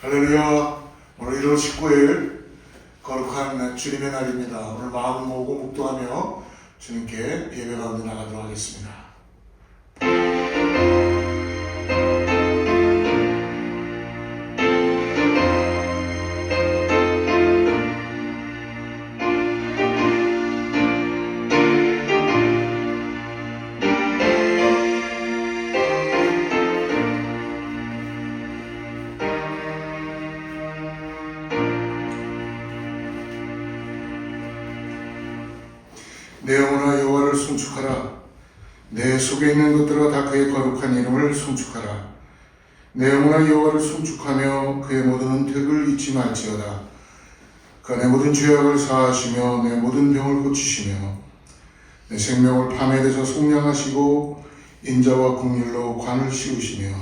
할렐루야. 오늘 1월 19일 거룩한 주님의 날입니다. 오늘 마음을 모으고 묵도하며 주님께 예배 가운데 나가도록 하겠습니다. 내 영혼아 여호와를 송축하라. 내 속에 있는 것들아 다 그의 거룩한 이름을 송축하라. 내 영혼아 여호와를 송축하며 그의 모든 은택을 잊지 말지어다. 그가 내 모든 죄악을 사하시며 내 모든 병을 고치시며 내 생명을 밤에 대서 속량하시고 인자와 긍휼로 관을 씌우시며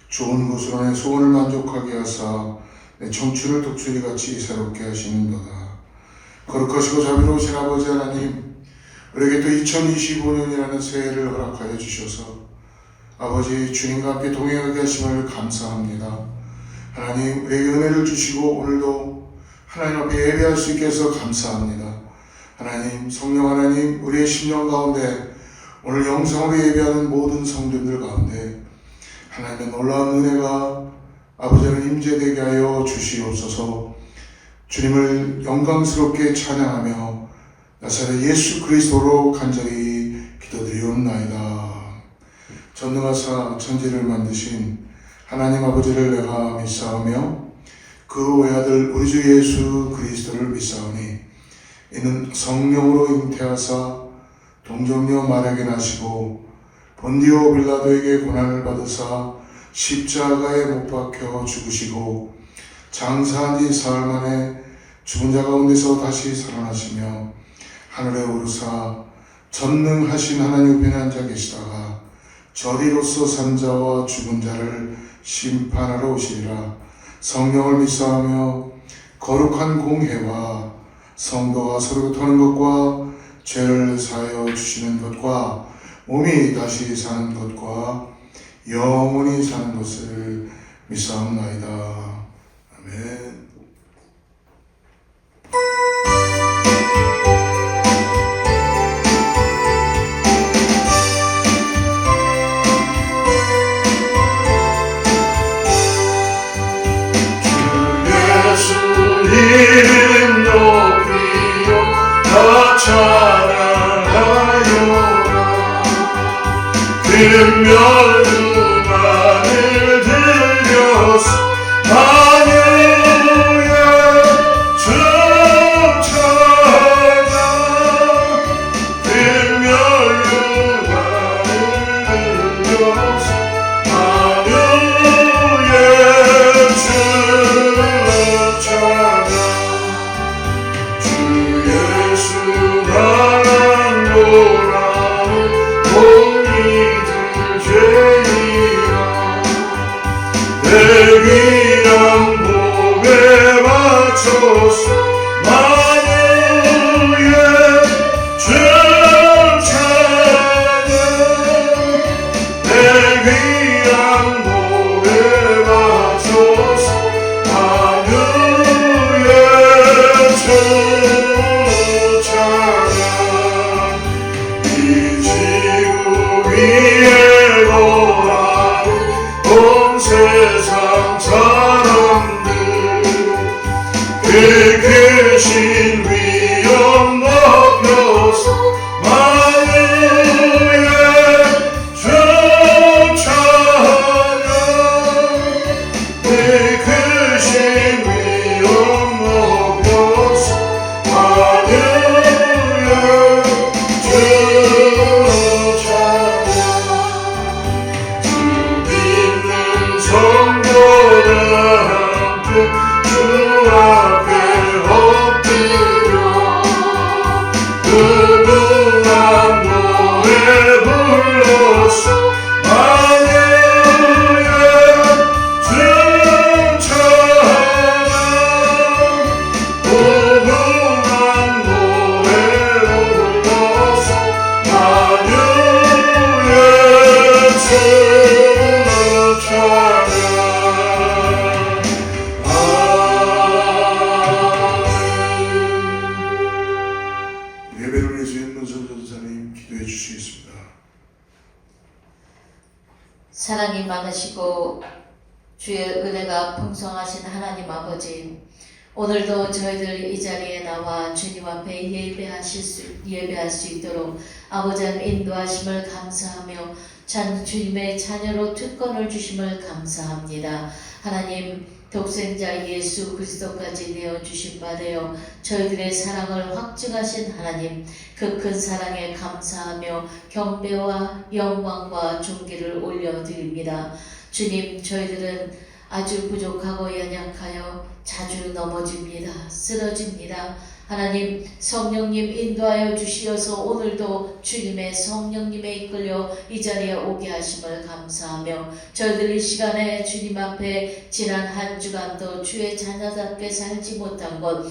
좋은 곳으로 내 소원을 만족하게 하사 내 청춘을 독수리같이 새롭게 하시는도다. 거룩하시고 자비로우신 아버지 하나님, 우리에게 또 2025년이라는 새해를 허락하여 주셔서 아버지 주님과 함께 동행하게 하심을 감사합니다. 하나님, 우리에게 은혜를 주시고 오늘도 하나님 앞에 예배할 수 있게 해서 감사합니다. 하나님, 성령 하나님, 우리의 심령 가운데 오늘 영상으로 예배하는 모든 성도들 가운데 하나님의 놀라운 은혜가 아버지는 임재되게 하여 주시옵소서. 주님을 영광스럽게 찬양하며 나사렛 예수 그리스도로 간절히 기도드리옵나이다. 전능하사 천지를 만드신 하나님 아버지를 내가 믿사오며 그 외아들 우리 주 예수 그리스도를 믿사오니 이는 성령으로 잉태하사 동정녀 마리아에게 나시고 본디오 빌라도에게 고난을 받으사 십자가에 못 박혀 죽으시고 장사한 지 사흘 만에 죽은 자 가운데서 다시 살아나시며 하늘에 오르사 전능하신 하나님 옆에 앉아 계시다가 저리로서 산 자와 죽은 자를 심판하러 오시리라. 성령을 믿사하며 거룩한 공회와 성도가 서로 교통하는 것과 죄를 사하여 주시는 것과 몸이 다시 사는 것과 영원히 사는 것을 믿사옵나이다. 아멘. 이름 높이요 다 찬양하여라. 그는 멸두만을 들려서 만유의 춤춰라. 그는 멸두만을 들려서 만유의 춤춰라. 내 귀한 몸에 맞춰서 만유의 춤찬양. 내 귀한 몸에 맞춰서 만유의 춤찬양. 이 지구 위에 거하는 온 세상 사람들 그 크신 위엄 높여서 만유의 춤찬양. 그 크신 위엄 높여서 만유의 춤찬양. 성도들 함께 주 앞에 엎드려 무궁한 노래 불러서 만유의 춤찬양. 무궁한 노래 불러서 만유의 춤찬양. 사랑이 많으시고 주의 은혜가 풍성하신 하나님 아버지, 오늘도 저희들 이 자리에 나와 주님 앞에 예배할 수 있도록 아버지 하나님 인도하심을 감사하며 주님의 자녀로 특권을 주심을 감사합니다. 하나님, 독생자 예수 그리스도까지 내어주신 바 되어 저희들의 사랑을 확증하신 하나님, 그 큰 사랑에 감사하며 경배와 영광과 존귀를 올려드립니다. 주님, 저희들은 아주 부족하고 연약하여 자주 넘어집니다. 쓰러집니다. 하나님, 성령님 인도하여 주시어서 오늘도 주님의 성령님에 이끌려 이 자리에 오게 하심을 감사하며 저희들 이 시간에 주님 앞에 지난 한 주간도 주의 자녀답게 살지 못한 것,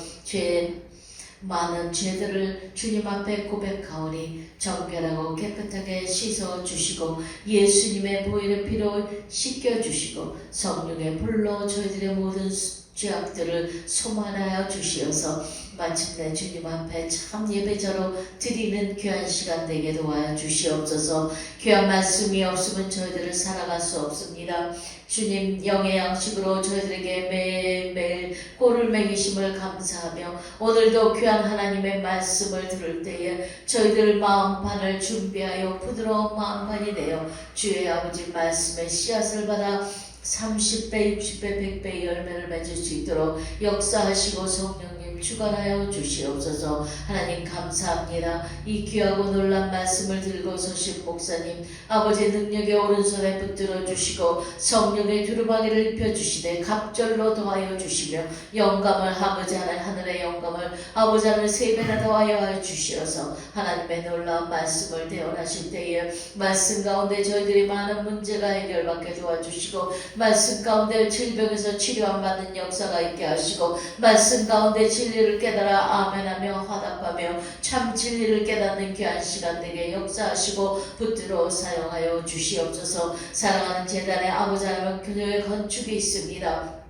많은 죄들을 주님 앞에 고백하오니 정결하고 깨끗하게 씻어주시고 예수님의 보혈의 피로 씻겨주시고 성령의 불로 저희들의 모든 죄악들을 소만하여 주시어서 마침내 주님 앞에 참 예배자로 드리는 귀한 시간 되게 도와여 주시옵소서. 귀한 말씀이 없으면 저희들을 살아갈 수 없습니다. 주님, 영의 양식으로 저희들에게 매일매일 꼴을 먹이심을 감사하며 오늘도 귀한 하나님의 말씀을 들을 때에 저희들 마음판을 준비하여 부드러운 마음판이 되어 주의 아버지 말씀의 씨앗을 받아 30배, 60배, 100배의 열매를 맺을 수 있도록 역사하시고 성령님 주관하여 주시옵소서. 하나님 감사합니다. 이 귀하고 놀란 말씀을 들고 서신 목사님, 아버지의 능력의 오른손에 붙들어 주시고 성령의 두루마기를 입혀주시되 갑절로 더하여 주시며 영감을 아버지 하늘의 영감을 아버지 하늘 3배나 더하여 주시어서 하나님의 놀라운 말씀을 대언하실 때에 말씀 가운데 저희들이 많은 문제가 해결받게 도와주시고 말씀 가운데 질병에서 치료 안 받는 역사가 있게 하시고 말씀 가운데 진리를 깨달아 아멘하며 화답하며 참 진리를 깨닫는 귀한 시간 되게 역사하시고 붙들어 사용하여 주시옵소서. 사랑하는 제단의 아버지 하나님 교회의 건축이 있습니다.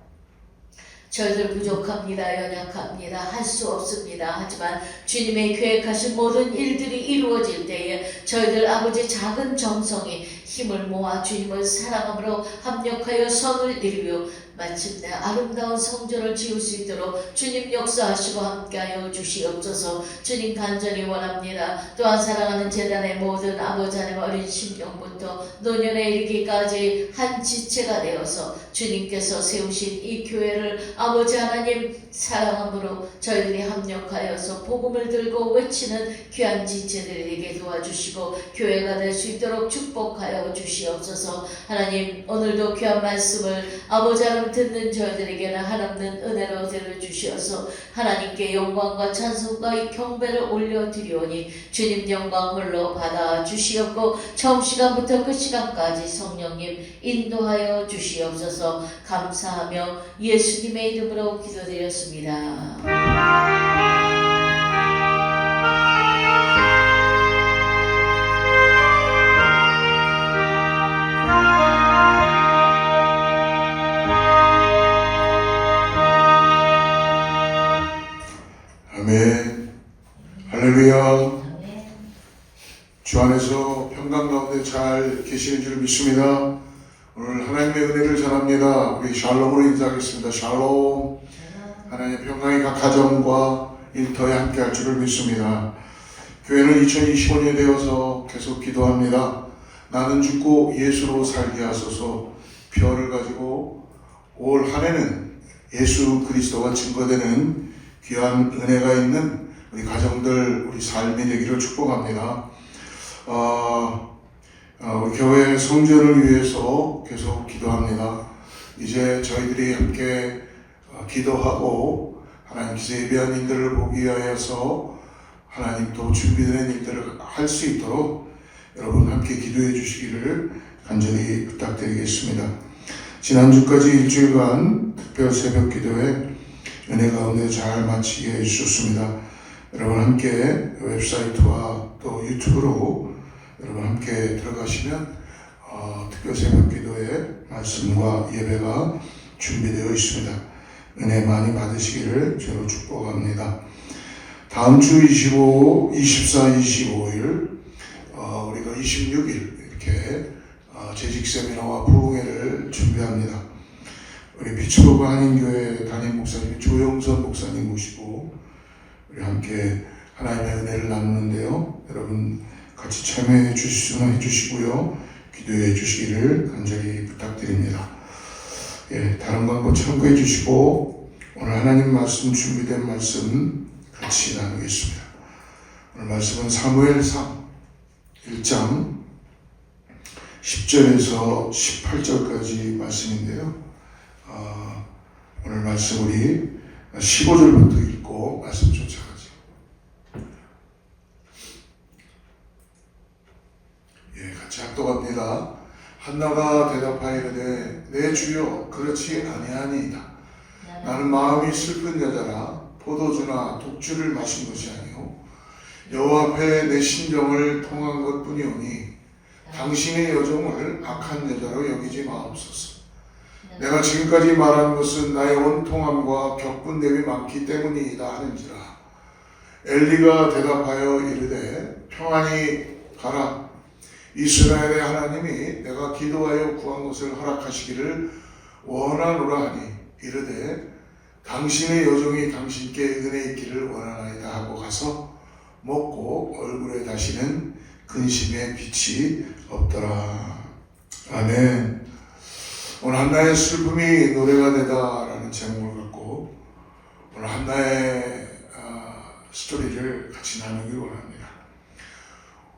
저희들 부족합니다. 연약합니다. 할 수 없습니다. 하지만 주님의 계획하신 모든 일들이 이루어질 때에 저희들 아버지 작은 정성이 힘을 모아 주님을 사랑함으로 합력하여 선을 이루며 마침내 아름다운 성전을 지을 수 있도록 주님 역사하시고 함께하여 주시옵소서. 주님 간절히 원합니다. 또한 사랑하는 제단의 모든 아버지 하나님 어린 심령부터 노년에 이르기까지 한 지체가 되어서 주님께서 세우신 이 교회를 아버지 하나님 사랑함으로 저희들이 합력하여서 복음을 들고 외치는 귀한 지체들이 되게 도와주시고 교회가 될 수 있도록 축복하여 주시옵소서. 하나님, 오늘도 귀한 말씀을 아버지 하나님 듣는 저희들에게는 한없는 은혜로 들어주시어서 하나님께 영광과 찬송과 경배를 올려드리오니 주님 영광 홀로 받아 주시옵고 처음 시간부터 그 시간까지 성령님 인도하여 주시옵소서. 감사하며 예수님의 이름으로 기도드렸습니다. 아멘. 할렐루야. 주 안에서 평강 가운데 잘 계시는 줄 믿습니다. 오늘 하나님의 은혜를 전합니다. 우리 샬롬으로 인사하겠습니다. 샬롬. 하나님의 평강이 각 가정과 일터에 함께할 줄을 믿습니다. 교회는 2025년이 되어서 계속 기도합니다. 나는 죽고 예수로 살게 하소서. 표를 가지고 올 한 해는 예수 그리스도가 증거되는 귀한 은혜가 있는 우리 가정들, 우리 삶이 되기를 축복합니다. 우리 교회 성전을 위해서 계속 기도합니다. 이제 저희들이 함께 기도하고 하나님께서 예배한 일들을 보기 위하여서 하나님 또 준비된 일들을 할 수 있도록 여러분 함께 기도해 주시기를 간절히 부탁드리겠습니다. 지난주까지 일주일간 특별 새벽 기도회 은혜 가운데 잘 마치게 해주셨습니다. 여러분 함께 웹사이트와 또 유튜브로 여러분 함께 들어가시면 특별 새벽 기도회 말씀과 예배가 준비되어 있습니다. 은혜 많이 받으시기를 저로 축복합니다. 다음 주 24, 25일 우리가 26일 이렇게 재직 세미나와 부흥회를 준비합니다. 우리 비추로그 한인교회 담임 목사님 조영선 목사님 모시고 우리 함께 하나님의 은혜를 나누는데요. 여러분 같이 참여해 주시면 해주시고요. 기도해 주시기를 간절히 부탁드립니다. 다른 광고 참고해 주시고 오늘 하나님 말씀 준비된 말씀 같이 나누겠습니다. 오늘 말씀은 사무엘상 1장 10절에서 18절까지 말씀인데요. 오늘 말씀 우리 15절부터 읽고 말씀 쫓아가죠. 같이 합독합니다. 한나가 대답하이르되 내 주여 그렇지 아니하니이다. 나는 마음이 슬픈 여자라 포도주나 독주를 마신 것이 아니오 여호와 앞에 내 심정을 통한 것뿐이오니 당신의 여종을 악한 여자로 여기지 마옵소서. 내가 지금까지 말한 것은 나의 원통함과 격분됨이 많기 때문이다 하는지라. 엘리가 대답하여 이르되 평안히 가라. 이스라엘의 하나님이 내가 기도하여 구한 것을 허락하시기를 원하노라 하니 이르되 당신의 여종이 당신께 은혜 있기를 원하나이다 하고 가서 먹고 얼굴에 다시는 근심의 빛이 없더라. 아멘. 오늘 한나의 슬픔이 노래가 되다라는 제목을 갖고 오늘 한나의 스토리를 같이 나누기 원합니다.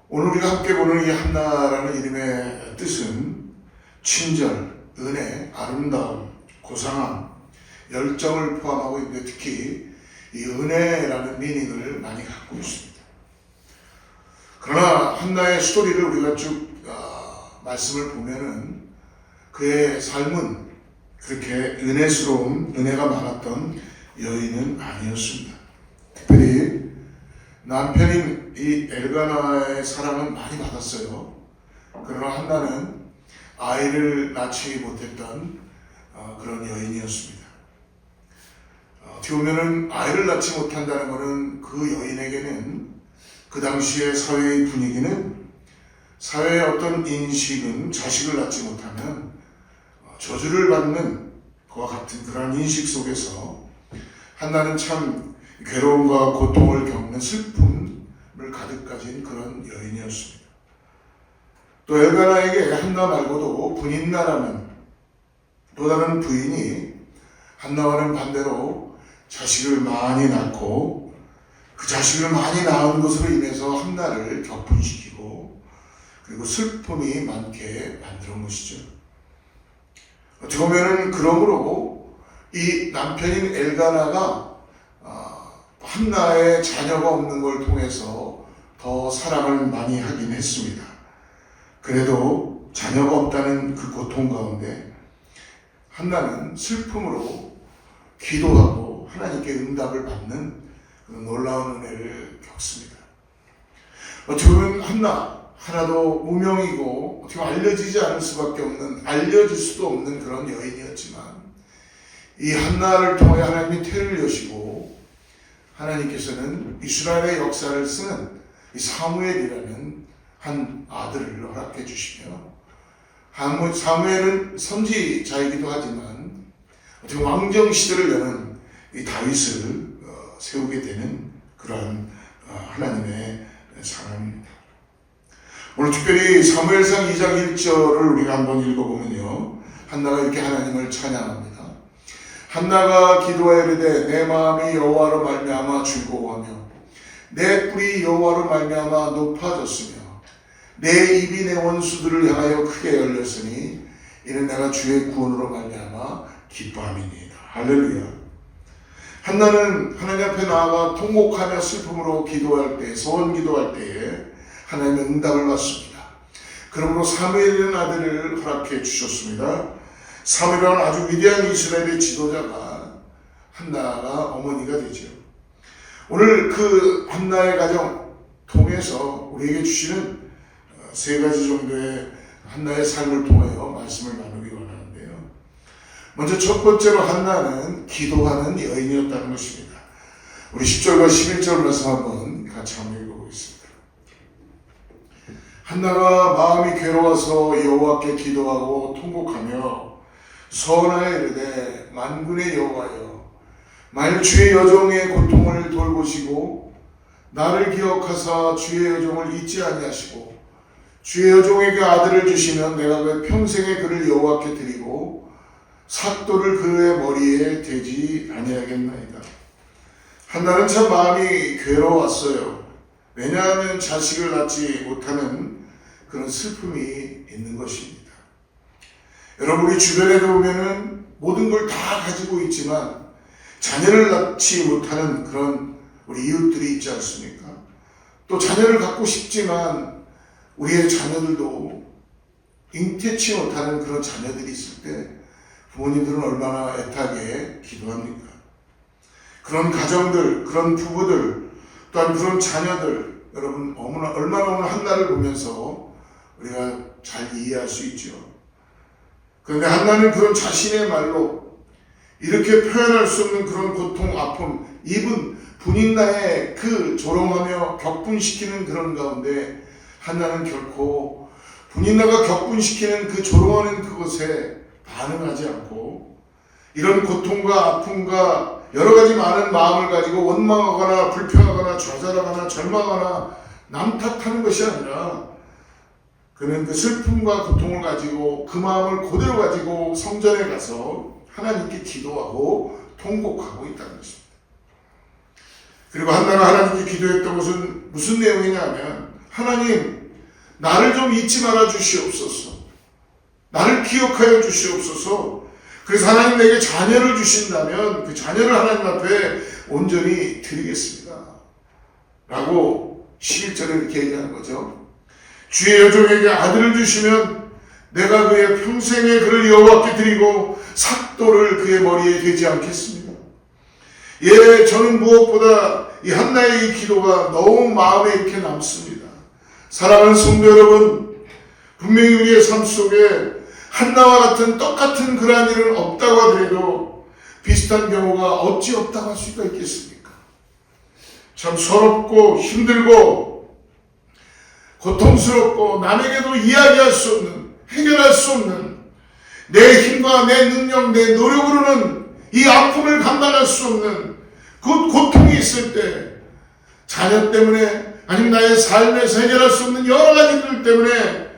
오늘 우리가 함께 보는 이 한나라는 이름의 뜻은 친절, 은혜, 아름다움, 고상함, 열정을 포함하고 있는데 특히 이 은혜라는 미닝을 많이 갖고 있습니다. 그러나 한나의 스토리를 우리가 쭉 말씀을 보면은 그의 삶은 그렇게 은혜가 많았던 여인은 아니었습니다. 특별히 남편인 이 엘가나의 사랑은 많이 받았어요. 그러나 한나는 아이를 낳지 못했던 그런 여인이었습니다. 어떻게 보면은 아이를 낳지 못한다는 것은 그 여인에게는 그 당시의 사회의 분위기는 사회의 어떤 인식은 자식을 낳지 못하면 저주를 받는 그와 같은 그런 인식 속에서 한나는 참 괴로움과 고통을 겪는 슬픔을 가득 가진 그런 여인이었습니다. 또 엘가나에게 한나 말고도 분인나라는 또 다른 부인이 한나와는 반대로 자식을 많이 낳고 그 자식을 많이 낳은 것으로 인해서 한나를 격분시키고 그리고 슬픔이 많게 만드는 것이죠. 어떻게 보면 그러므로 이 남편인 엘가나가 한나의 자녀가 없는 걸 통해서 더 사랑을 많이 하긴 했습니다. 그래도 자녀가 없다는 그 고통 가운데 한나는 슬픔으로 기도하고 하나님께 응답을 받는 그런 놀라운 은혜를 겪습니다. 어떻게 보면 하나도 무명이고 어떻게 보면 알려지지 않을 수밖에 없는, 알려질 수도 없는 그런 여인이었지만 이 한나를 통해 하나님이 태를 여시고 하나님께서는 이스라엘의 역사를 쓰는 이 사무엘이라는 한 아들을 허락해 주시며 사무엘은 선지자이기도 하지만 어떻게 왕정 시대를 여는 이 다윗을 세우게 되는 그러한 하나님의 사랑입니다. 오늘 특별히 사무엘상 2장 1절을 우리가 한번 읽어보면요, 한나가 이렇게 하나님을 찬양합니다. 한나가 기도하여 이르되 내 마음이 여호와로 말미암아 즐거워하며 내 뿔이 여호와로 말미암아 높아졌으며 내 입이 내 원수들을 향하여 크게 열렸으니 이는 내가 주의 구원으로 말미암아 기뻐함이니이다. 할렐루야. 한나는 하나님 앞에 나아가 통곡하며 슬픔으로 기도할 때, 소원 기도할 때에 하나님의 응답을 받습니다. 그러므로 사무엘이라는 아들을 허락해 주셨습니다. 사무엘은 아주 위대한 이스라엘의 지도자가 한나가 어머니가 되죠. 오늘 그 한나의 가정 통해서 우리에게 주시는 세 가지 정도의 한나의 삶을 통하여 말씀을 나누기 원하는데요. 먼저 첫 번째로 한나는 기도하는 여인이었다는 것입니다. 우리 10절과 11절 말씀 한번 같이 한번 읽어보겠습니다. 한나가 마음이 괴로워서 여호와께 기도하고 통곡하며 서원하여 이르되 만군의 여호와여 만일 주의 여종의 고통을 돌보시고 나를 기억하사 주의 여종을 잊지 아니하시고 주의 여종에게 아들을 주시면 내가 그 평생의 그를 여호와께 드리고 삭도를 그의 머리에 대지 아니하겠나이다. 한나는 참 마음이 괴로웠어요. 왜냐하면 자식을 낳지 못하는 그런 슬픔이 있는 것입니다. 여러분, 우리 주변에도 보면은 모든 걸 다 가지고 있지만 자녀를 낳지 못하는 그런 우리 이웃들이 있지 않습니까? 또 자녀를 갖고 싶지만 우리의 자녀들도 잉태치 못하는 그런 자녀들이 있을 때 부모님들은 얼마나 애타게 기도합니까? 그런 가정들, 그런 부부들, 또한 그런 자녀들, 여러분 얼마나 한나를 보면서 우리가 잘 이해할 수 있죠. 그런데 한나는 그런 자신의 말로 이렇게 표현할 수 없는 그런 고통, 아픔, 입은 분인나에 그 조롱하며 격분시키는 그런 가운데 한나는 결코 분인나가 격분시키는 그 조롱하는 그것에 반응하지 않고 이런 고통과 아픔과 여러 가지 많은 마음을 가지고 원망하거나 불평하거나 좌절하거나 절망하거나 남 탓하는 것이 아니라 그는 그 슬픔과 고통을 가지고 그 마음을 그대로 가지고 성전에 가서 하나님께 기도하고 통곡하고 있다는 것입니다. 그리고 한나가 하나님께 기도했던 것은 무슨 내용이냐면 하나님 나를 좀 잊지 말아 주시옵소서. 나를 기억하여 주시옵소서. 그래서 하나님 내게 자녀를 주신다면 그 자녀를 하나님 앞에 온전히 드리겠습니다. 라고 11절에 이렇게 얘기하는 거죠. 주의 여종에게 아들을 주시면 내가 그의 평생에 그를 여호와께 드리고 삭도를 그의 머리에 대지 않겠습니다. 예, 저는 무엇보다 이 한나의 이 기도가 너무 마음에 이렇게 남습니다. 사랑하는 성도 여러분, 분명히 우리의 삶 속에 한나와 같은 똑같은 그러한 일은 없다고 하더라도 비슷한 경우가 어찌 없다고 할 수가 있겠습니까? 참 서럽고 힘들고 고통스럽고 남에게도 이야기할 수 없는, 해결할 수 없는 내 힘과 내 능력, 내 노력으로는 이 아픔을 감당할 수 없는 그 고통이 있을 때 자녀 때문에 아니면 나의 삶에서 해결할 수 없는 여러 가지들 때문에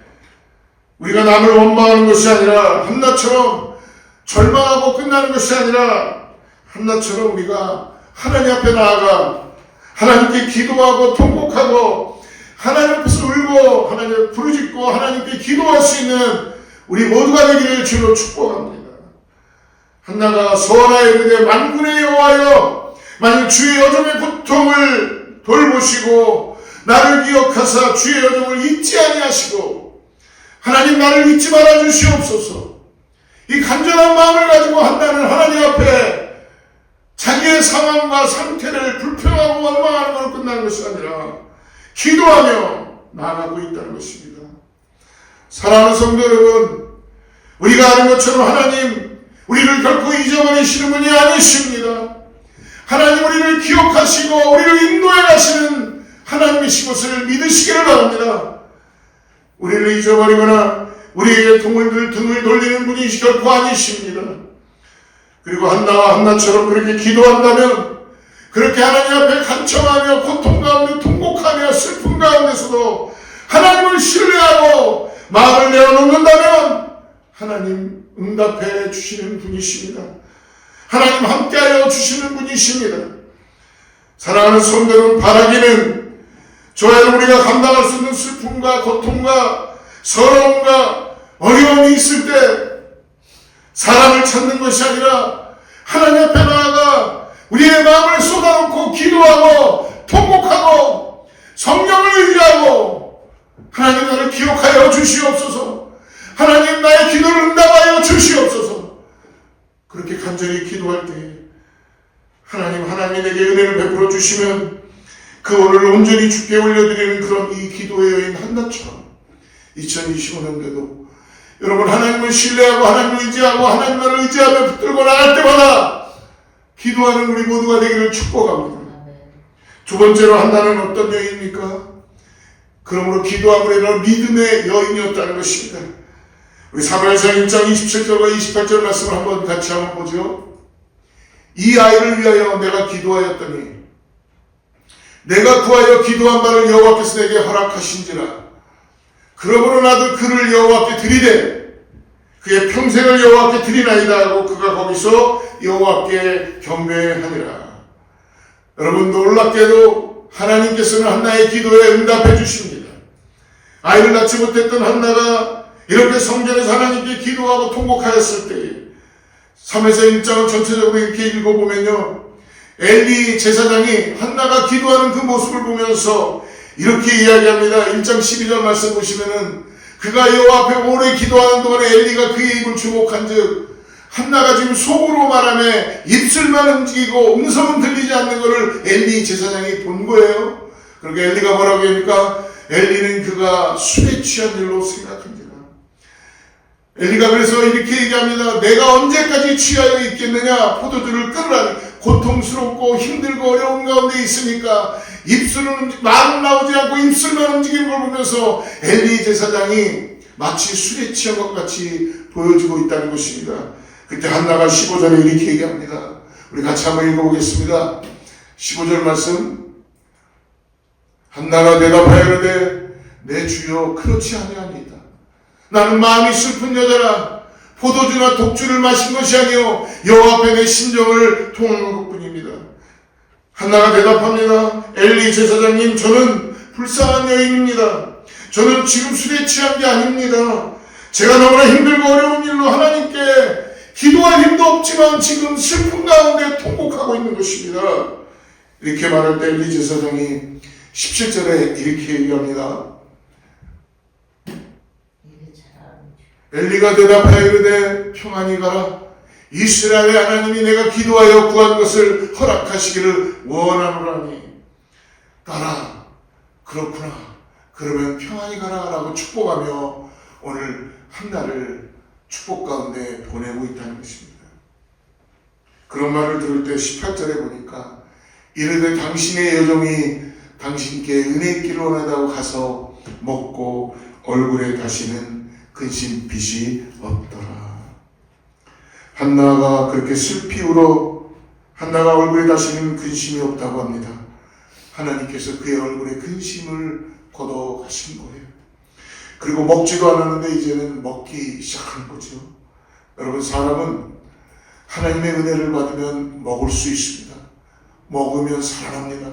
우리가 남을 원망하는 것이 아니라 한나처럼 절망하고 끝나는 것이 아니라 한나처럼 우리가 하나님 앞에 나아가 하나님께 기도하고 통곡하고 하나님 앞에서 울고 하나님을 부르짖고 하나님께 기도할 수 있는 우리 모두가 되기를 주로 축복합니다. 한나가 서원하여 이르되 만군의 여호와여 만일 주의 여종의 고통을 돌보시고 나를 기억하사 주의 여종을 잊지 아니하시고 하나님 나를 잊지 말아 주시옵소서. 이 간절한 마음을 가지고 한나는 하나님 앞에 자기의 상황과 상태를 불평하고 원망하는 걸로 끝나는 것이 아니라 기도하며 나아가고 있다는 것입니다. 사랑하는 성도 여러분, 우리가 아는 것처럼 하나님 우리를 결코 잊어버리시는 분이 아니십니다. 하나님 우리를 기억하시고 우리를 인도해 가시는 하나님이신 것을 믿으시기를 바랍니다. 우리를 잊어버리거나 우리에게 등을 돌리는 분이 결코 아니십니다. 그리고 한나처럼 그렇게 기도한다면 그렇게 하나님 앞에 간청하며 고통 가운데 통곡하며 슬픔 가운데서도 하나님을 신뢰하고 마음을 내어놓는다면 하나님 응답해 주시는 분이십니다. 하나님 함께하여 주시는 분이십니다. 사랑하는 성도 여러분, 바라기는 저야 우리가 감당할 수 있는 슬픔과 고통과 서러움과 어려움이 있을 때 사람을 찾는 것이 아니라 하나님 앞에 나아가 우리의 마음을 쏟아놓고 기도하고 통곡하고 성령을 의지하고 하나님 나를 기억하여 주시옵소서. 하나님 나의 기도를 응답하여 주시옵소서. 그렇게 간절히 기도할 때 하나님이 내게 은혜를 베풀어 주시면 그 오늘 온전히 주께 올려드리는 그런 이 기도의 여인 한나처럼 2025년도에도 여러분 하나님을 신뢰하고 하나님을 의지하고 하나님을 의지하며 붙들고 나갈 때마다 기도하는 우리 모두가 되기를 축복합니다. 두 번째로 한나는 어떤 여인입니까? 그러므로 기도함으로 인한 믿음의 여인이었다는 것입니다. 우리 사무엘상 1장 27절과 28절 말씀을 한번 같이 한번 보죠. 이 아이를 위하여 내가 기도하였더니 내가 구하여 기도한 바를 여호와께서 내게 허락하신지라. 그러므로 나도 그를 여호와께 드리되 그의 평생을 여호와께 드리나이다 하고 그가 거기서 여호와께 경배하니라. 여러분, 놀랍게도 하나님께서는 한나의 기도에 응답해 주십니다. 아이를 낳지 못했던 한나가 이렇게 성전에서 하나님께 기도하고 통곡하였을 때에 사무엘상 1장을 전체적으로 이렇게 읽어보면요, 엘리 제사장이 한나가 기도하는 그 모습을 보면서 이렇게 이야기합니다. 1장 12절 말씀 보시면은 그가 여호와 앞에 오래 기도하는 동안에 엘리가 그의 입을 주목한즉 한나가 지금 속으로 말하며 입술만 움직이고 음성은 들리지 않는 것을 엘리 제사장이 본 거예요. 그러니까 엘리가 뭐라고 합니까? 엘리는 그가 술에 취한 일로 생각합니다. 엘리가 그래서 이렇게 얘기합니다. 내가 언제까지 취하여 있겠느냐? 포도주를 끊으라니. 고통스럽고 힘들고 어려운 가운데 있으니까 입술은 말은 나오지 않고 입술만 움직이는 걸 보면서 엘리 제사장이 마치 술에 취한 것 같이 보여주고 있다는 것입니다. 그때 한나가 15절에 이렇게 얘기합니다. 우리 같이 한번 읽어보겠습니다. 15절 말씀. 한나가 대답하여 이르되 내 주여 그렇지 아니하니이다. 나는 마음이 슬픈 여자라. 포도주나 독주를 마신 것이 아니요 여호와 앞에 내 심정을 통한 것뿐입니다. 한나가 대답합니다. 엘리 제사장님, 저는 불쌍한 여인입니다. 저는 지금 술에 취한 게 아닙니다. 제가 너무나 힘들고 어려운 일로 하나님께 기도할 힘도 없지만 지금 슬픔 가운데 통곡하고 있는 것입니다. 이렇게 말할 때 엘리 제사장이 17절에 이렇게 얘기합니다. 엘리가 대답하여 이르되 평안히 가라. 이스라엘의 하나님이 내가 기도하여 구한 것을 허락하시기를 원하노라니. 따라 그렇구나. 그러면 평안히 가라 라고 축복하며 오늘 한나를 축복 가운데 보내고 있다는 것입니다. 그런 말을 들을 때 18절에 보니까 이르되 당신의 여종이 당신께 은혜 있기를 원하다고 가서 먹고 얼굴에 다시는 근심빛이 없더라. 한나가 그렇게 슬피 울어 한나가 얼굴에 다시는 근심이 없다고 합니다. 하나님께서 그의 얼굴에 근심을 걷어가신 거예요. 그리고 먹지도 않았는데 이제는 먹기 시작하는 거죠. 여러분, 사람은 하나님의 은혜를 받으면 먹을 수 있습니다. 먹으면 살아납니다.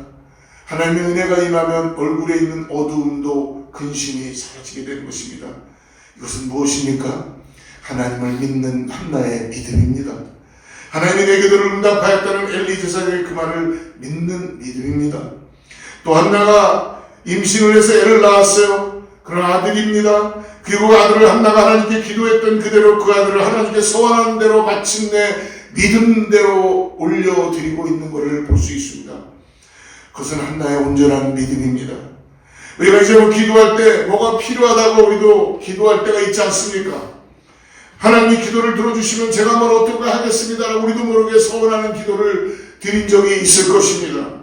하나님의 은혜가 임하면 얼굴에 있는 어두움도 근심이 사라지게 되는 것입니다. 이것은 무엇입니까? 하나님을 믿는 한나의 믿음입니다. 하나님이 내 기도를 응답하였다는 엘리 제사장의 그 말을 믿는 믿음입니다. 또 한나가 임신을 해서 애를 낳았어요. 그런 아들입니다. 그리고 아들을 한나가 하나님께 기도했던 그대로 그 아들을 하나님께 소원하는 대로 마침내 믿음대로 올려드리고 있는 것을 볼 수 있습니다. 그것은 한나의 온전한 믿음입니다. 우리가 이제 기도할 때 뭐가 필요하다고 우리도 기도할 때가 있지 않습니까? 하나님 기도를 들어주시면 제가 뭘 어떻게 하겠습니다. 우리도 모르게 소원하는 기도를 드린 적이 있을 것입니다.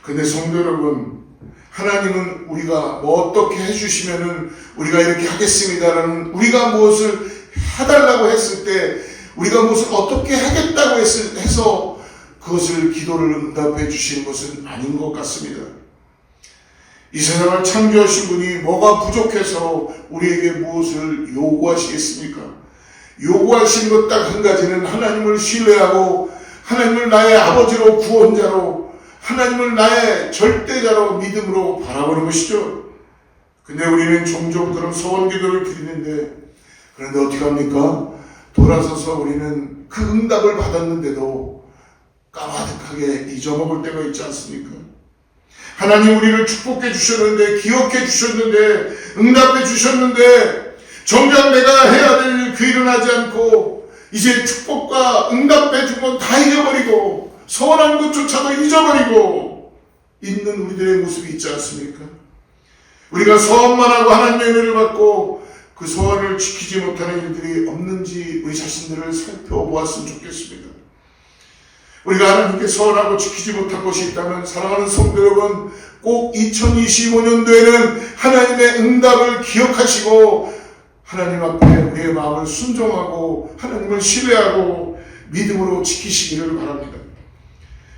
근데 성도 여러분, 하나님은 우리가 뭐 어떻게 해주시면은 우리가 이렇게 하겠습니다라는, 우리가 무엇을 해달라고 했을 때 우리가 무엇을 어떻게 하겠다고 해서 그것을 기도를 응답해 주시는 것은 아닌 것 같습니다. 이 세상을 창조하신 분이 뭐가 부족해서 우리에게 무엇을 요구하시겠습니까? 요구하시는 것 딱 한 가지는 하나님을 신뢰하고 하나님을 나의 아버지로 구원자로 하나님을 나의 절대자로 믿음으로 바라보는 것이죠. 근데 우리는 종종 그런 소원 기도를 드리는데, 그런데 어떻게 합니까? 돌아서서 우리는 그 응답을 받았는데도 까마득하게 잊어먹을 때가 있지 않습니까? 하나님 우리를 축복해 주셨는데, 기억해 주셨는데, 응답해 주셨는데 정작 내가 해야 될 그 일은 하지 않고 이제 축복과 응답해 준 건 다 잊어버리고 소원한 것조차도 잊어버리고 있는 우리들의 모습이 있지 않습니까? 우리가 소원만 하고 하나님의 은혜를 받고 그 소원을 지키지 못하는 일들이 없는지 우리 자신들을 살펴보았으면 좋겠습니다. 우리가 하나님께 서원하고 지키지 못한 것이 있다면 사랑하는 성도 여러분, 꼭 2025년도에는 하나님의 응답을 기억하시고 하나님 앞에 우리의 마음을 순종하고 하나님을 신뢰하고 믿음으로 지키시기를 바랍니다.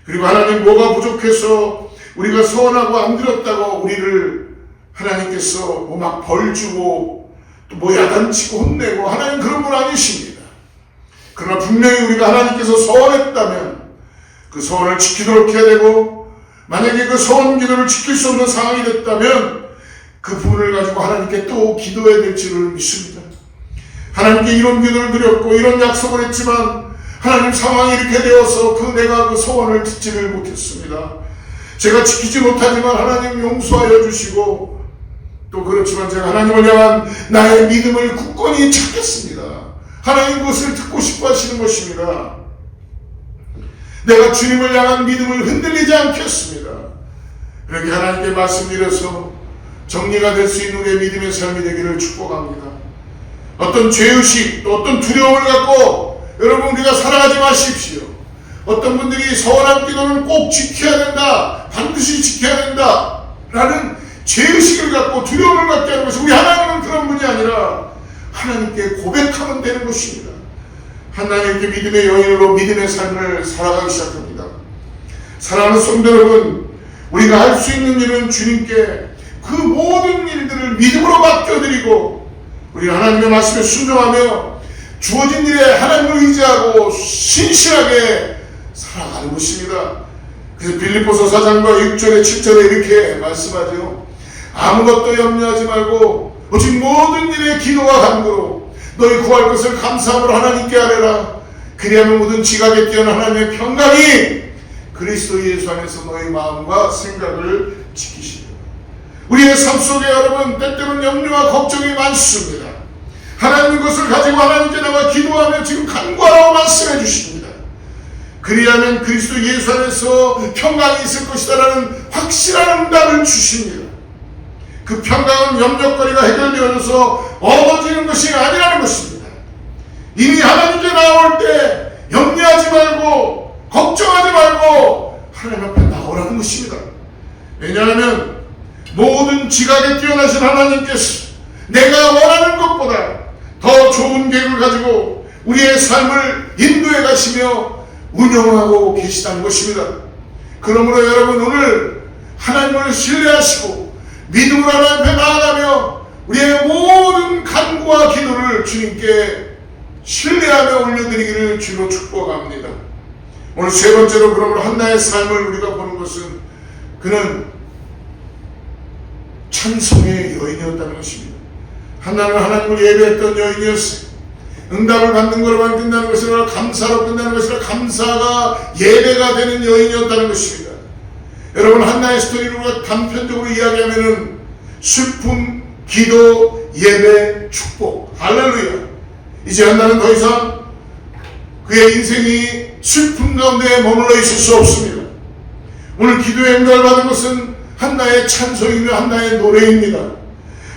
그리고 하나님 뭐가 부족해서 우리가 서원하고 안 드렸다고 우리를 하나님께서 막 벌주고 또 뭐 야단치고 혼내고 하나님 그런 분 아니십니다. 그러나 분명히 우리가 하나님께서 서원했다면 그 서원을 지키도록 해야 되고, 만약에 그 서원 기도를 지킬 수 없는 상황이 됐다면 그 부분을 가지고 하나님께 또 기도해야 될 줄을 믿습니다. 하나님께 이런 기도를 드렸고 이런 약속을 했지만 하나님 상황이 이렇게 되어서 내가 그 소원을 듣지를 못했습니다. 제가 지키지 못하지만 하나님 용서하여 주시고, 또 그렇지만 제가 하나님을 향한 나의 믿음을 굳건히 찾겠습니다. 하나님 그것을 듣고 싶어 하시는 것입니다. 내가 주님을 향한 믿음을 흔들리지 않겠습니다. 그렇게 하나님께 말씀드려서 정리가 될 수 있는 우리의 믿음의 삶이 되기를 축복합니다. 어떤 죄의식 또 어떤 두려움을 갖고 여러분 우리가 살아가지 마십시오. 어떤 분들이 서원한 기도는 꼭 지켜야 된다, 반드시 지켜야 된다 라는 죄의식을 갖고 두려움을 갖게 하는 것이, 우리 하나님은 그런 분이 아니라 하나님께 고백하면 되는 것입니다. 하나님께 믿음의 여인으로 믿음의 삶을 살아가기 시작합니다. 사랑하는 성도 여러분, 우리가 할 수 있는 일은 주님께 그 모든 일들을 믿음으로 맡겨드리고 우리 하나님의 말씀에 순종하며 주어진 일에 하나님을 의지하고 신실하게 살아가는 것입니다. 그래서 빌립보서 4장과 6절에 7절에 이렇게 말씀하죠. 아무것도 염려하지 말고 오직 모든 일에 기도와 간구로 너희 구할 것을 감사함으로 하나님께 아뢰라. 그리하면 모든 지각에 뛰어난 하나님의 평강이 그리스도 예수 안에서 너희 마음과 생각을 지키시리라. 우리의 삶 속에 여러분 때때로는 염려와 걱정이 많습니다. 하나님 것을 가지고 하나님께 나와 기도하며 지금 간구하라고 말씀해 주십니다. 그리하면 그리스도 예수 안에서 평강이 있을 것이다 라는 확실한 응답을 주십니다. 그 평강은 염려거리가 해결되어져서 얻어지는 것이 아니라는 것입니다. 이미 하나님께 나올 때 염려하지 말고 걱정하지 말고 하나님 앞에 나오라는 것입니다. 왜냐하면 모든 지각에 뛰어나신 하나님께서 내가 원하는 것보다 더 좋은 계획을 가지고 우리의 삶을 인도해 가시며 운영하고 계시다는 것입니다. 그러므로 여러분 오늘 하나님을 신뢰하시고 믿음으로 하나님 앞에 나아가며 우리의 모든 간구와 기도를 주님께 신뢰하며 올려드리기를 주로 축복합니다. 오늘 세 번째로 그러므로 한나의 삶을 우리가 보는 것은 그는 찬송의 여인이었다는 것입니다. 한나는 하나님을 예배했던 여인이었어요. 응답을 받는 것으로만 끝나는 것이 아니라 감사로 끝나는 것이 아니라 감사가 예배가 되는 여인이었다는 것입니다. 여러분 한나의 스토리를 우리가 단편적으로 이야기하면은 슬픔, 기도, 예배, 축복, 할렐루야. 이제 한나는 더 이상 그의 인생이 슬픔 가운데 머물러 있을 수 없습니다. 오늘 기도의 응답을 받은 것은 한나의 찬송이며 한나의 노래입니다.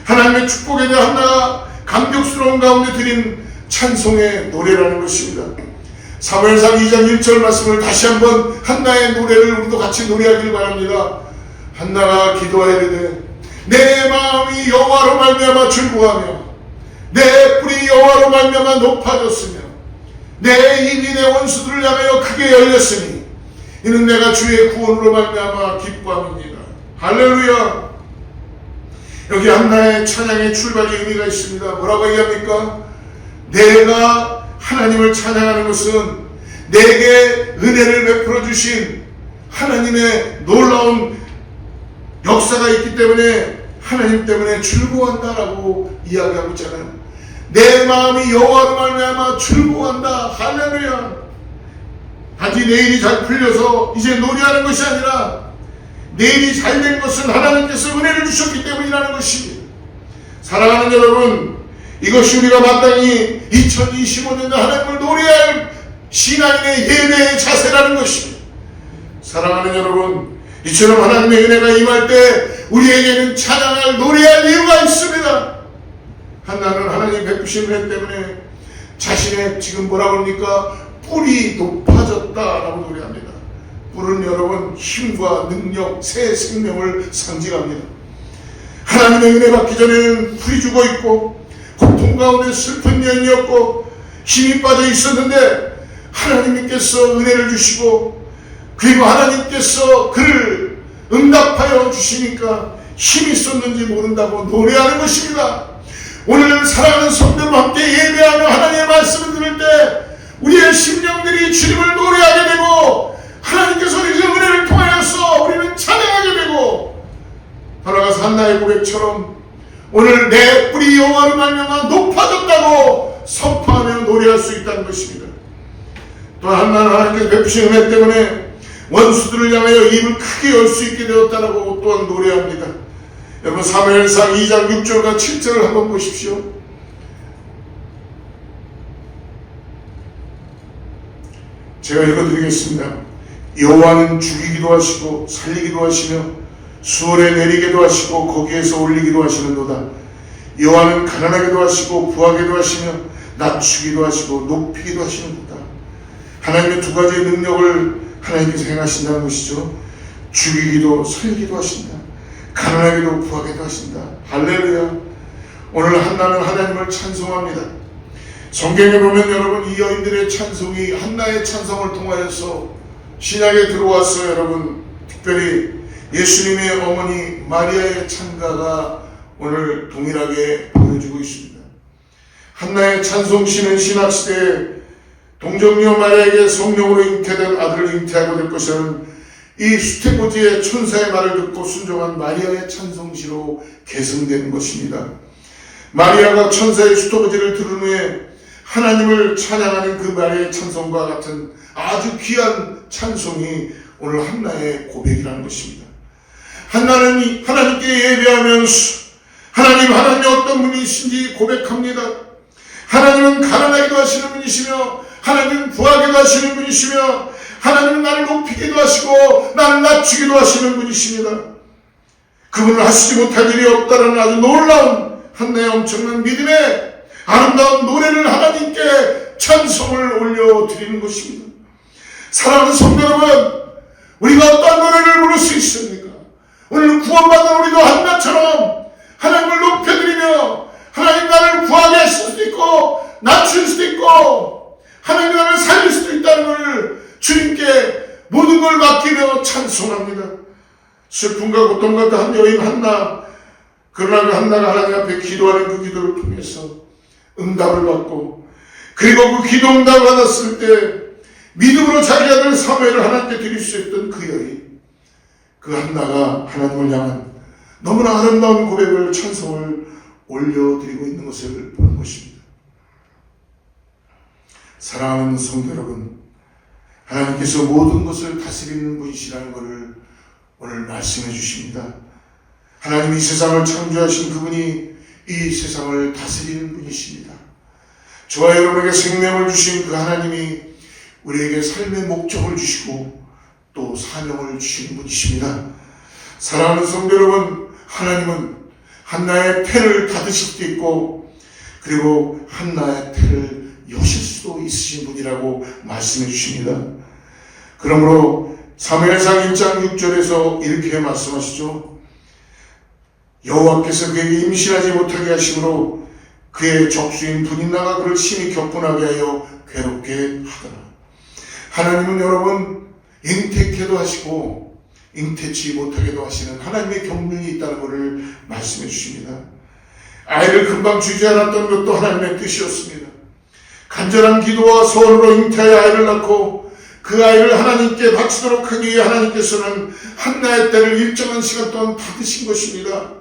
하나님의 축복에 대해 한나가 감격스러운 가운데 드린 찬송의 노래라는 것입니다. 사무엘상 2장 1절 말씀을 다시 한번 한나의 노래를 우리도 같이 노래하길 바랍니다. 한나가 기도하이르되 내 마음이 여호와로 말미암아 즐거워하며 내 뿔이 여호와로 말미암아 높아졌으며 내 입이 내 원수들을 향하여 크게 열렸으니 이는 내가 주의 구원으로 말미암아 기뻐함입니다. 할렐루야. 여기 한나의 찬양의 출발의 의미가 있습니다. 뭐라고 얘기합니까? 내가 하나님을 찬양하는 것은 내게 은혜를 베풀어 주신 하나님의 놀라운 역사가 있기 때문에 하나님 때문에 즐거워한다라고 이야기하고 있잖아요. 내 마음이 여호와로 말미암아 즐거워한다. 할렐루야. 단지 내일이 잘 풀려서 이제 노래하는 것이 아니라 내일이 잘 된 것은 하나님께서 은혜를 주셨기 때문이라는 것입니다. 사랑하는 여러분, 이것이 우리가 마땅히 2025년에 하나님을 노래할 신앙인의 예배의 자세라는 것입니다. 사랑하는 여러분, 이처럼 하나님의 은혜가 임할 때 우리에게는 찬양할 노래할 이유가 있습니다. 한나는 하나님 베푸신 은혜 때문에 자신의 지금 뭐라고 합니까? 뿔이 높아졌다라고 노래합니다. 뿔은 여러분 힘과 능력, 새 생명을 상징합니다. 하나님의 은혜 받기 전에는 풀이 죽어 있고 고통 가운데 슬픈 년이었고 힘이 빠져 있었는데 하나님께서 은혜를 주시고 그리고 하나님께서 그를 응답하여 주시니까 힘이 있었는지 모른다고 노래하는 것입니다. 오늘 사랑하는 성도들과 함께 예배하며 하나님의 말씀을 들을 때 우리의 심령들이 주님을 노래하게 되고 하나님께서 우리의 은혜를 통하여서 우리는 찬양하게 되고 돌아가서 한나의 고백처럼 오늘 내 뿔이 여호와로 말미암아 높아졌다고 선포하며 노래할 수 있다는 것입니다. 또 한나는 하나님께서 베푸신 은혜 때문에 원수들을 향하여 입을 크게 열 수 있게 되었다라고 또한 노래합니다. 여러분 사무엘상 2장 6절과 7절을 한번 보십시오. 제가 읽어드리겠습니다. 여호와는 죽이기도 하시고 살리기도 하시며 수월에 내리기도 하시고 거기에서 올리기도 하시는도다. 여호와는 가난하게도 하시고 부하게도 하시며 낮추기도 하시고 높이기도 하시는도다. 하나님의 두 가지의 능력을 하나님께서 행하신다는 것이죠. 죽이기도 살리기도 하신다. 가난하게도 부하게도 하신다. 할렐루야. 오늘 한나는 하나님을 찬송합니다. 성경에 보면 여러분 이 여인들의 찬송이 한나의 찬송을 통하여서 신약에 들어와서 여러분 특별히 예수님의 어머니 마리아의 찬가가 오늘 동일하게 보여주고 있습니다. 한나의 찬송시는 신학시대에 동정녀 마리아에게 성령으로 잉태된 아들을 잉태하고 될 것이라는 이 수태고지의 천사의 말을 듣고 순종한 마리아의 찬송시로 계승된 것입니다. 마리아가 천사의 수태고지를 들은 후에 하나님을 찬양하는 그 마리아의 찬송과 같은 아주 귀한 찬송이 오늘 한나의 고백이라는 것입니다. 한나는 하나님께 예배하면서 하나님 어떤 분이신지 고백합니다. 하나님은 가난하기도 하시는 분이시며 하나님은 부하기도 하시는 분이시며 하나님은 나를 높이기도 하시고 나를 낮추기도 하시는 분이십니다. 그분을 하시지 못할 일이 없다는 아주 놀라운 한나의 엄청난 믿음의 아름다운 노래를 하나님께 찬송을 올려드리는 것입니다. 사랑하는 성도 여러분, 우리가 어떤 노래를 부를 수 있습니까? 오늘 구원받은 우리도 한나처럼 하나님을 높여드리며 하나님 나를 구하게 하실 수도 있고 낮출 수도 있고 하나님 나를 살릴 수도 있다는 것을 주님께 모든 걸 맡기며 찬송합니다. 슬픔과 고통 같은 한 여인 한나, 그러나 그 한나가 하나님 앞에 기도하는 그 기도를 통해서 응답을 받고 그리고 그 기도 응답을 받았을 때 믿음으로 자기 아들 사무엘을 하나님께 드릴 수 있던 그 여인, 그 한나가 하나님을 향한 너무나 아름다운 고백을 찬송을 올려드리고 있는 것을 보는 것입니다. 사랑하는 성도 여러분, 하나님께서 모든 것을 다스리는 분이시라는 것을 오늘 말씀해 주십니다. 하나님이 세상을 창조하신 그분이 이 세상을 다스리는 분이십니다. 저와 여러분에게 생명을 주신 그 하나님이 우리에게 삶의 목적을 주시고 또 사명을 주시는 분이십니다. 사랑하는 성도 여러분, 하나님은 한나의 태를 닫으실 수도 있고 그리고 한나의 태를 여실 수도 있으신 분이라고 말씀해 주십니다. 그러므로 사무엘상 1장 6절에서 이렇게 말씀하시죠. 여호와께서 그에게 임신하지 못하게 하심으로 그의 적수인 분인나가 그를 심히 격분하게 하여 괴롭게 하더라. 하나님은 여러분 잉태케도 하시고 잉태치 못하게도 하시는 하나님의 경륜이 있다는 것을 말씀해 주십니다. 아이를 금방 주지 않았던 것도 하나님의 뜻이었습니다. 간절한 기도와 소원으로 잉태하여 아이를 낳고 그 아이를 하나님께 바치도록 하기 위해 하나님께서는 한나의 때를 일정한 시간 동안 받으신 것입니다.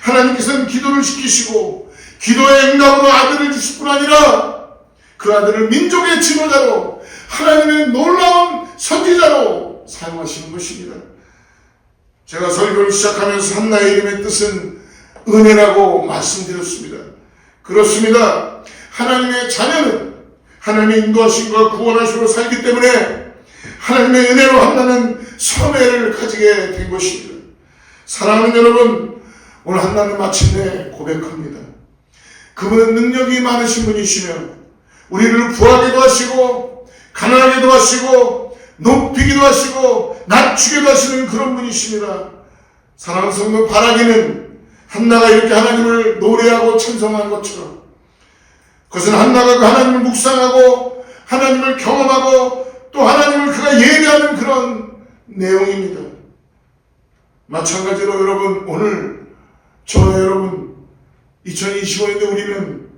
하나님께서는 기도를 시키시고 기도의 응답으로 아들을 주실 뿐 아니라 그 아들을 민족의 지도자로 하나님의 놀라운 선지자로 사용하시는 것입니다. 제가 설교를 시작하면서 한나의 이름의 뜻은 은혜라고 말씀드렸습니다. 그렇습니다. 하나님의 자녀는 하나님의 인도하심과 구원하심으로 살기 때문에 하나님의 은혜로 한나는 선회를 가지게 된 것입니다. 사랑하는 여러분, 오늘 한나는 마침내 고백합니다. 그분은 능력이 많으신 분이시며 우리를 구하기도 하시고 가난하게도 하시고 높이기도 하시고 낮추기도 하시는 그런 분이십니다. 사랑하는 성도, 바라기는 한나가 이렇게 하나님을 노래하고 찬송한 것처럼 그것은 한나가 그 하나님을 묵상하고 하나님을 경험하고 또 하나님을 그가 예배하는 그런 내용입니다. 마찬가지로 여러분, 오늘 저와 여러분 2025년에 우리는,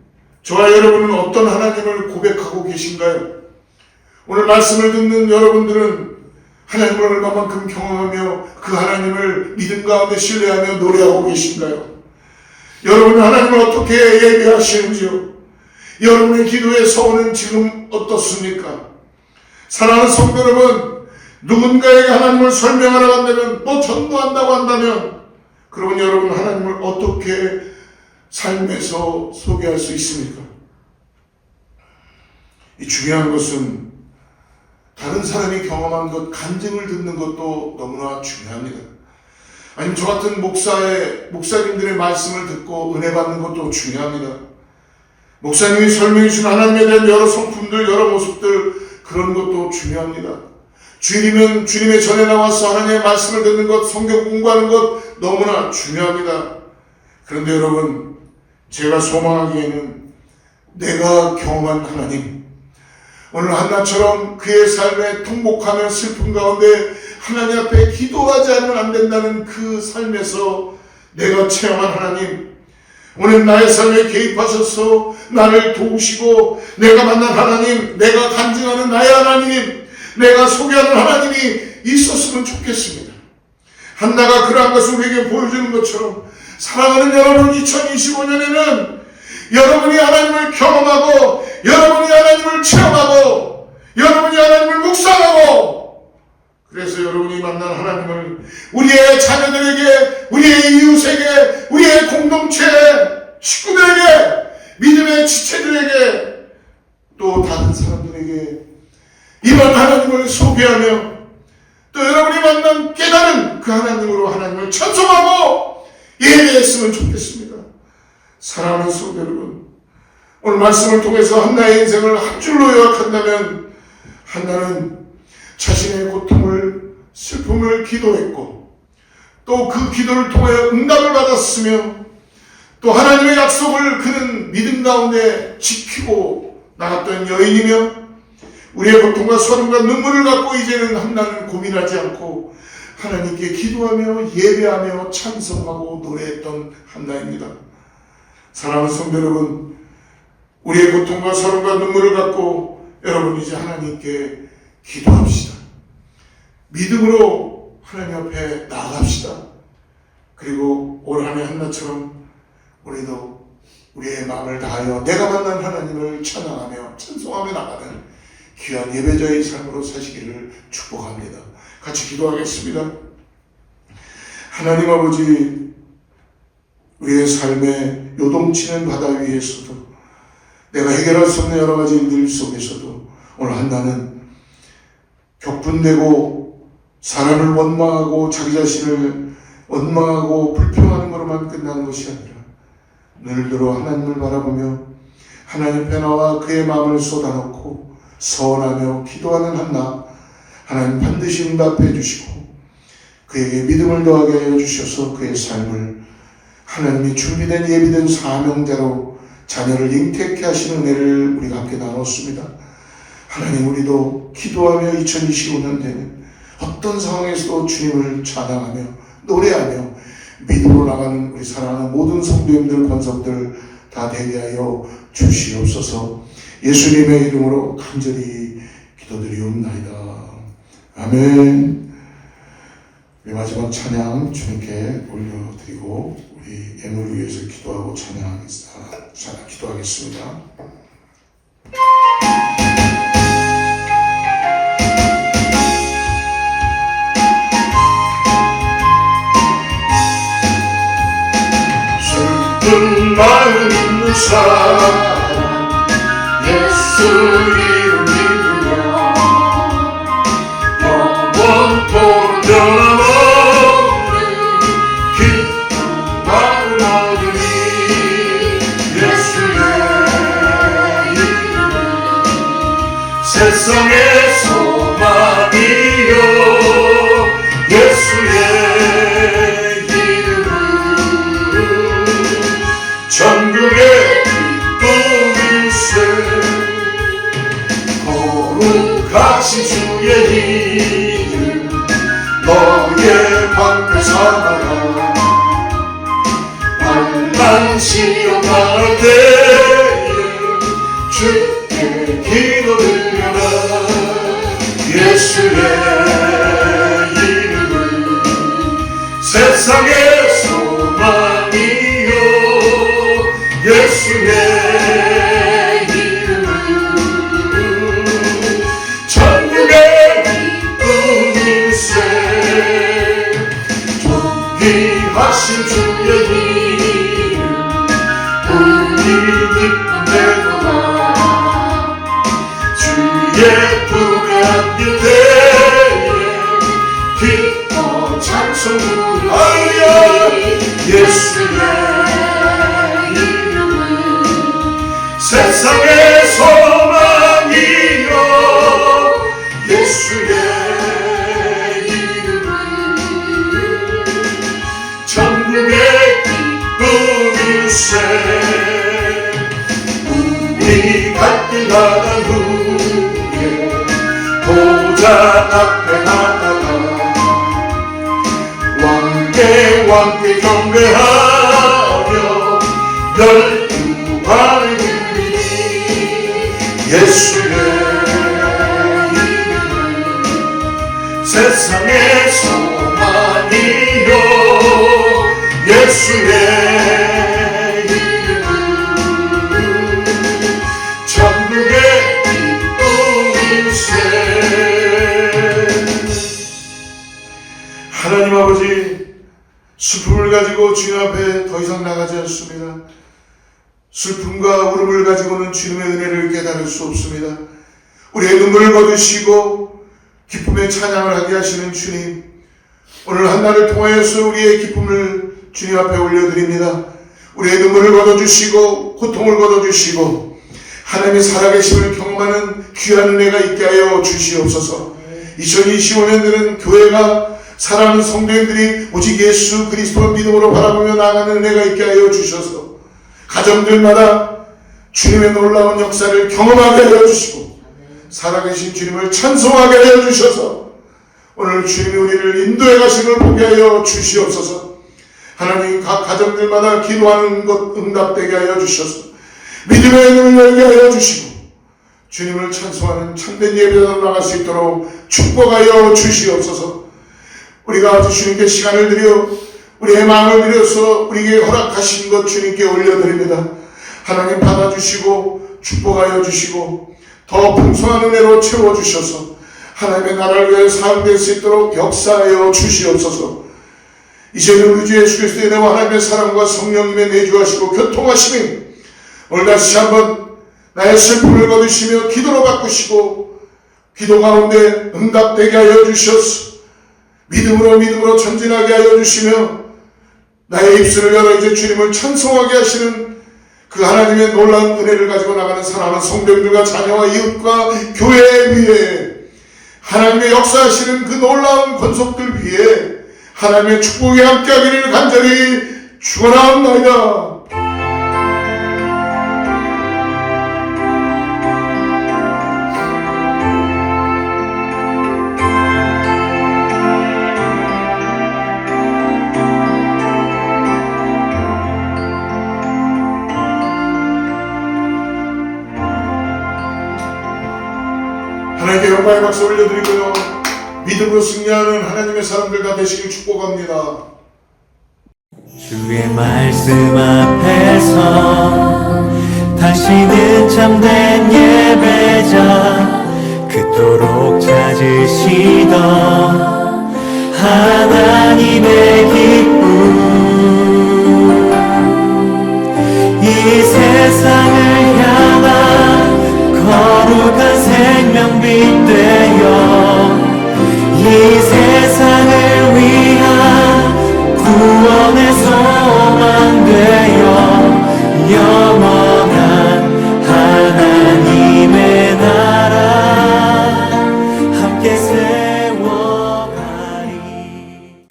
저와 여러분은 어떤 하나님을 고백하고 계신가요? 오늘 말씀을 듣는 여러분들은 하나님을 얼마만큼 경험하며 그 하나님을 믿음 가운데 신뢰하며 노래하고 계신가요? 여러분은 하나님을 어떻게 예배하시는지요? 여러분의 기도의 서원은 지금 어떻습니까? 사랑하는 성도 여러분, 누군가에게 하나님을 설명하러 간다면, 또 전도한다고 한다면, 그러면 여러분 하나님을 어떻게 삶에서 소개할 수 있습니까? 이 중요한 것은 다른 사람이 경험한 것, 간증을 듣는 것도 너무나 중요합니다. 아니면 저 같은 목사님들의 말씀을 듣고 은혜 받는 것도 중요합니다. 목사님이 설명해 주신 하나님에 대한 여러 성품들, 여러 모습들, 그런 것도 중요합니다. 주일이면 주님의 전에 나와서 하나님의 말씀을 듣는 것, 성경 공부하는 것 너무나 중요합니다. 그런데 여러분, 제가 소망하기에는 내가 경험한 하나님, 오늘 한나처럼 그의 삶에 통곡하며 슬픔 가운데 하나님 앞에 기도하지 않으면 안 된다는 그 삶에서 내가 체험한 하나님, 오늘 나의 삶에 개입하셔서 나를 도우시고 내가 만난 하나님, 내가 간증하는 나의 하나님, 내가 소개하는 하나님이 있었으면 좋겠습니다. 한나가 그러한 것을 우리에게 보여주는 것처럼, 사랑하는 여러분, 2025년에는 여러분이 하나님을 경험하고 여러분이 하나님을 체험하고 여러분이 하나님을 묵상하고, 그래서 여러분이 만난 하나님을 우리의 자녀들에게, 우리의 이웃에게, 우리의 공동체 식구들에게, 믿음의 지체들에게, 또 다른 사람들에게 이런 하나님을 소개하며 또 여러분이 만난 깨달은 그 하나님으로 하나님을 찬송하고 예배했으면 좋겠습니다. 사랑하는 성도 여러분, 오늘 말씀을 통해서 한나의 인생을 한 줄로 요약한다면, 한나는 자신의 고통을, 슬픔을 기도했고 또 그 기도를 통해 응답을 받았으며 또 하나님의 약속을 그는 믿음 가운데 지키고 나갔던 여인이며, 우리의 고통과 서름과 눈물을 갖고 이제는 한나는 고민하지 않고 하나님께 기도하며 예배하며 찬송하고 노래했던 한나입니다. 사랑하는 성도 여러분, 우리의 고통과 서름과 눈물을 갖고 여러분 이제 하나님께 기도합시다. 믿음으로 하나님 앞에 나아갑시다. 그리고 올 한 해 한나처럼 우리도 우리의 마음을 다하여 내가 만난 하나님을 찬양하며 찬송하며 나가는 귀한 예배자의 삶으로 사시기를 축복합니다. 같이 기도하겠습니다. 하나님 아버지, 우리의 삶에 요동치는 바다 위에서도, 내가 해결할 수 없는 여러 가지 일들 속에서도 오늘 한나는 격분되고 사람을 원망하고 자기 자신을 원망하고 불평하는 것으로만 끝나는 것이 아니라 눈을 들어 하나님을 바라보며 하나님 앞에 나와 그의 마음을 쏟아놓고 서원하며 기도하는 한나, 하나님 반드시 응답해 주시고 그에게 믿음을 더하게 하여 주셔서 그의 삶을 하나님이 준비된 예비된 사명자로 자녀를 잉태케 하시는 은혜를 우리가 함께 나눴습니다. 하나님, 우리도 기도하며 2025년 되는 어떤 상황에서도 주님을 찬양하며 노래하며 믿음으로 나가는 우리 사랑하는 모든 성도님들, 권속들 다 되게 하여 주시옵소서. 예수님의 이름으로 간절히 기도드리옵나이다. 아멘. 우리 마지막 찬양 주님께 올려드리고 우리 예물을 위해서 기도하고 기도하겠습니다. 슬픈 마음 있는 사람 예수 이름 믿으며 영원토록 변함없는 기쁜 마음 얻으니 예수의 이름은 세상 세상의 소망이요 예수의 이름은 전국의 기쁨일세 거룩하신 주의 이름 너의 방패 삼아라 환난 시험 당할 때에 주께 기도드려라 예수의 이름은 세상의 소망이요 예수의 이름은 천국의 기쁨일세 존귀하신 주의 이름 우리 기쁨 되도다 주의 품에 안길 때에 기뻐 찬송 부르리 예수의 이름은 세상의 소망이요 예수의 이름은 천국의 기쁨일세 우리 갈길 나간 후에 도장 앞에 나다가 왕께 경배하며 열두 발을 들리니 예수의 이름은 세상의 소망이요 예수의 이름은 천국의 기쁨일세 하나님 아버지 슬픔을 가지고 주님 앞에 더 이상 나가지 않습니다. 슬픔과 울음을 가지고는 주님의 은혜를 깨달을 수 없습니다. 우리의 눈물을 거두시고 기쁨의 찬양을 하게 하시는 주님, 오늘 한날을 통하여서 우리의 기쁨을 주님 앞에 올려드립니다. 우리의 눈물을 거둬주시고 고통을 거둬주시고 하나님의 살아계심을 경험하는 귀한 은혜가 있게 하여 주시옵소서. 2025년에는 교회가 사랑하는 성도님들이 오직 예수 그리스도를 믿음으로 바라보며 나아가는 은혜가 있게 하여 주셔서 가정들마다 주님의 놀라운 역사를 경험하게 하여 주시고 살아계신 주님을 찬송하게 하여 주셔서 오늘 주님이 우리를 인도해 가심을 보게 하여 주시옵소서. 하나님 각 가정들마다 기도하는 것 응답되게 하여 주셔서 믿음의 눈을 열게 하여 주시고 주님을 찬송하는 참된 예배자로 나갈 수 있도록 축복하여 주시옵소서. 우리가 주님께 시간을 드려 우리의 마음을 드려서 우리에게 허락하신 것 주님께 올려드립니다. 하나님 받아주시고 축복하여 주시고 더 풍성한 은혜로 채워주셔서 하나님의 나라를 위해 사용될 수 있도록 역사하여 주시옵소서. 이제는 우리 주 예수 그리스도의 은혜와 하나님의 사랑과 성령님의 내주하시고 교통하심이 오늘 다시 한번 나의 슬픔을 거두시며 기도로 바꾸시고 기도 가운데 응답되게 하여 주셔서 믿음으로 전진하게 하여 주시며 나의 입술을 열어 이제 주님을 찬송하게 하시는 그 하나님의 놀라운 은혜를 가지고 나가는 사랑하는 성도들과 자녀와 이웃과 교회 위에 하나님의 역사하시는 그 놀라운 권속들 위에 하나님의 축복이 함께하기를 간절히 축원하옵나이다. 하나님께 영광의 박수 올려드리고요. 믿음으로 승리하는 하나님의 사람들 다 되시길 축복합니다. 주의 말씀 앞에서 당신은 참된 예배자 그토록 찾으시던 하나님의 기쁨